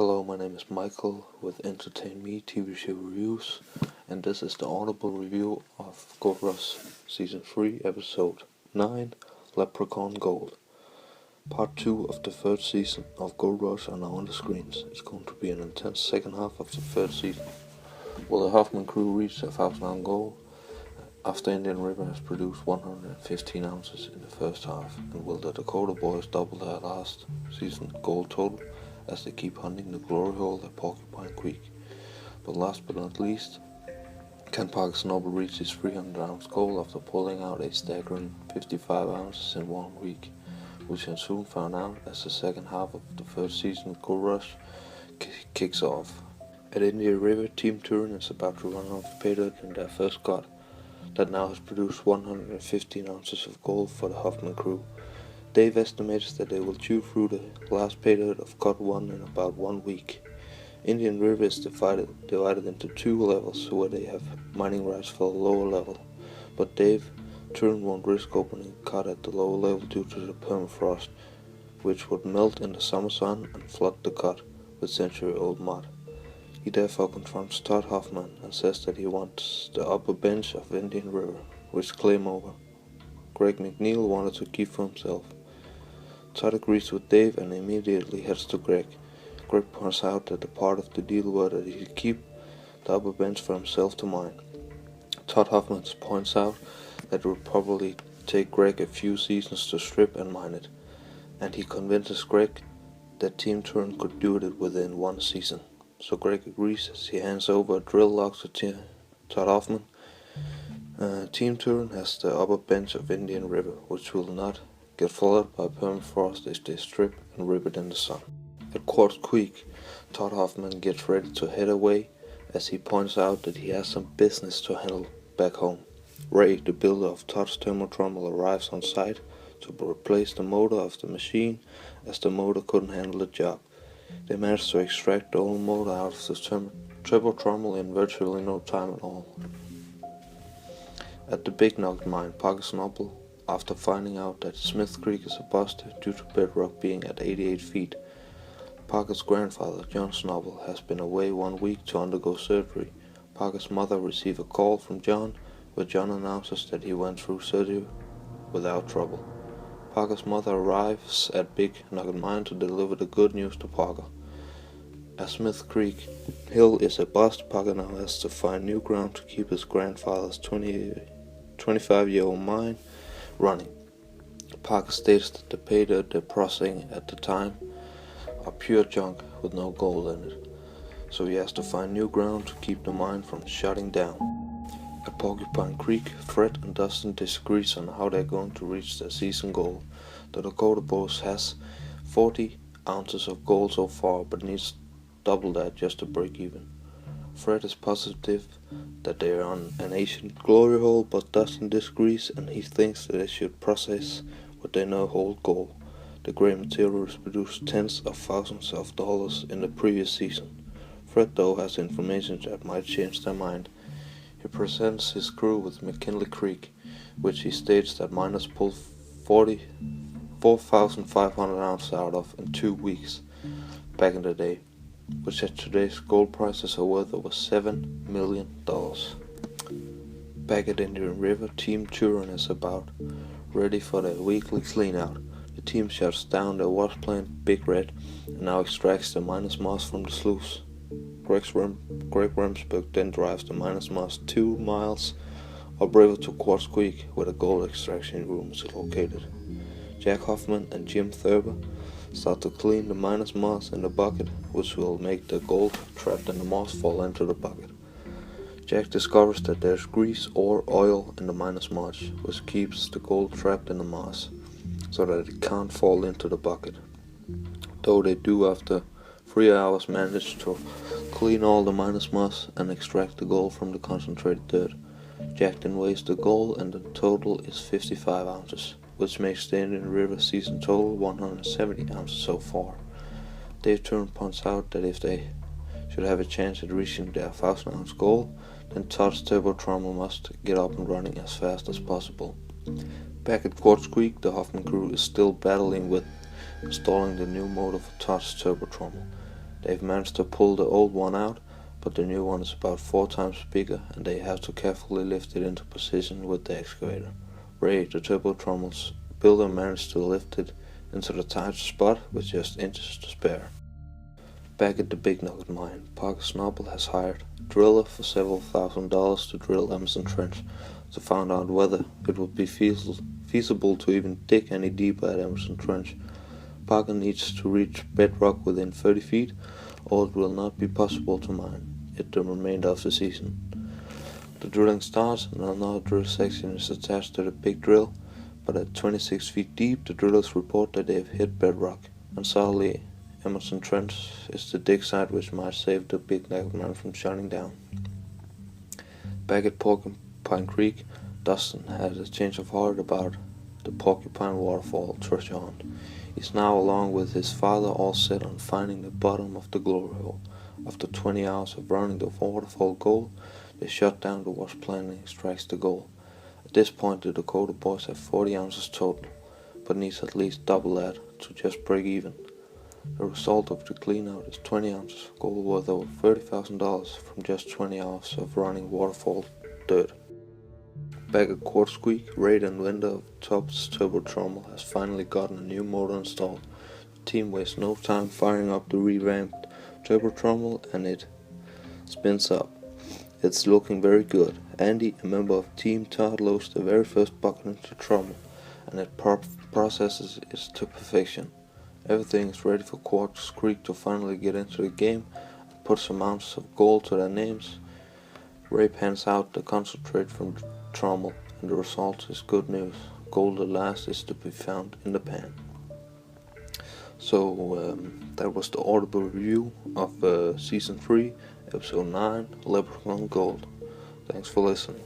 Hello, my name is Michael with Entertain Me TV Show Reviews, and this is the audible review of Gold Rush Season 3, Episode 9, Leprechaun Gold. Part 2 of the third season of Gold Rush are now on the screens. It's going to be an intense second half of the third season. Will the Hoffman crew reach their 1,000-ounce goal after Indian River has produced 115 ounces in the first half? And will the Dakota Boys double their last season gold total as they keep hunting the glory hole at Quartz Creek? But last but not least, can Schnabel reach his 300-ounce goal after pulling out a staggering 55 ounces in 1 week? We shall soon find out as the second half of the third season Gold Rush kicks off. At Indian River, Team Turin is about to run out of pay dirt in their first cut that now has produced 115 ounces of gold for the Hoffman crew. Dave estimates that they will chew through the last pay dirt of cut 1 in about 1 week. Indian River is divided into 2 levels where they have mining rights for the lower level, but Dave Turin won't risk opening a cut at the lower level due to the permafrost, which would melt in the summer sun and flood the cut with century-old mud. He therefore confronts Todd Hoffman and says that he wants the upper bench of Indian River, which claim over Greg McNeil wanted to keep for himself. Todd agrees with Dave and immediately heads to Greg. Greg points out that the part of the deal was that he should keep the upper bench for himself to mine. Todd Hoffman points out that it would probably take Greg a few seasons to strip and mine it, and he convinces Greg that Team Turin could do it within 1 season. So Greg agrees as he hands over a drill log to Todd Hoffman. Team Turin has the upper bench of Indian River, which will not get flooded by permafrost if they strip and rip it in the sun. At Quartz Creek, Todd Hoffman gets ready to head away as he points out that he has some business to handle back home. Ray, the builder of Todd's thermotrommel, arrives on site to replace the motor of the machine as the motor couldn't handle the job. They managed to extract the old motor out of the turbotrommel in virtually no time at all. At the Big Nugget mine, Schnabel, after finding out that Smith Creek is a bust due to bedrock being at 88 feet, Parker's grandfather, John Schnabel, has been away 1 week to undergo surgery. Parker's mother receives a call from John, where John announces that he went through surgery without trouble. Parker's mother arrives at Big Nugget Mine to deliver the good news to Parker. As Smith Creek Hill is a bust, Parker now has to find new ground to keep his grandfather's 25-year-old mine running. Parker states that the pay dirt they're processing at the time are pure junk with no gold in it, so he has to find new ground to keep the mine from shutting down. At Quartz Creek, Fred and Dustin disagree on how they're going to reach their season goal. The Dakota Boys has 40 ounces of gold so far, but needs double that just to break even. Fred is positive that they are on an ancient glory hole, but Dustin disagrees and he thinks that they should process what they know hold gold. The grey material has produced tens of thousands of dollars in the previous season. Fred, though, has information that might change their mind. He presents his crew with McKinley Creek, which he states that miners pulled 4,500 ounces out of in 2 weeks back in the day, which at today's gold prices are worth over $7 million. Back at Indian River, Team Turin is about ready for their weekly cleanout. The team shuts down their wash plant, Big Red, and now extracts the miners' moss from the sloughs. Greg Remsburg then drives the miners' moss 2 miles upriver to Quartz Creek, where the gold extraction room is located. Jack Hoffman and Jim Thurber start to clean the miners' moss in the bucket, which will make the gold trapped in the moss fall into the bucket. Jack discovers that there's grease or oil in the miners' moss, which keeps the gold trapped in the moss, so that it can't fall into the bucket. Though they do, after 3 hours, manage to clean all the miners' moss and extract the gold from the concentrated dirt. Jack then weighs the gold and the total is 55 ounces, which makes the Indian River season total 170 ounces so far. Dave Turin points out that if they should have a chance at reaching their 1,000-ounce goal, then Todd's turbotrommel must get up and running as fast as possible. Back at Quartz Creek, the Hoffman crew is still battling with installing the new motor for Todd's turbotrommel. They've managed to pull the old one out, but the new one is about 4 times bigger, and they have to carefully lift it into position with the excavator. Ray, the turbo trommel's builder, managed to lift it into the tight spot with just inches to spare. Back at the Big Nugget mine, Parker Schnabel has hired a driller for several $1,000s to drill Emerson Trench to find out whether it would be feasible to even dig any deeper at Emerson Trench. Parker needs to reach bedrock within 30 feet, or it will not be possible to mine it the remainder of the season. The drilling starts, and another drill section is attached to the big drill, but at 26 feet deep, the drillers report that they have hit bedrock, and sadly, Emerson Trench is the dig site which might save the Big Nugget mine from shutting down. Back at Porcupine Creek, Dustin had a change of heart about the Porcupine waterfall treasure hunt. He's now, along with his father, all set on finding the bottom of the glory hole. After 20 hours of running the waterfall goal, they shut down to watch planning extracts the gold. At this point, the Dakota Boys have 40 ounces total, but needs at least double that to just break even. The result of the cleanout is 20 ounces of gold worth over $30,000 from just 20 hours of running waterfall dirt. Back at Quartz Creek, Ray, the inventor of Top's turbo trommel, has finally gotten a new motor installed. The team wastes no time firing up the revamped turbo trommel, and it spins up. It's looking very good. Andy, a member of Team Todd, loads the very first bucket into the trommel, and it processes it to perfection. Everything is ready for Quartz Creek to finally get into the game and put some ounces of gold to their names. Ray pans out the concentrate from the trommel, and the result is good news. Gold at last is to be found in the pan. So that was the audible review of Season 3, Episode 9, Leprechaun Gold. Thanks for listening.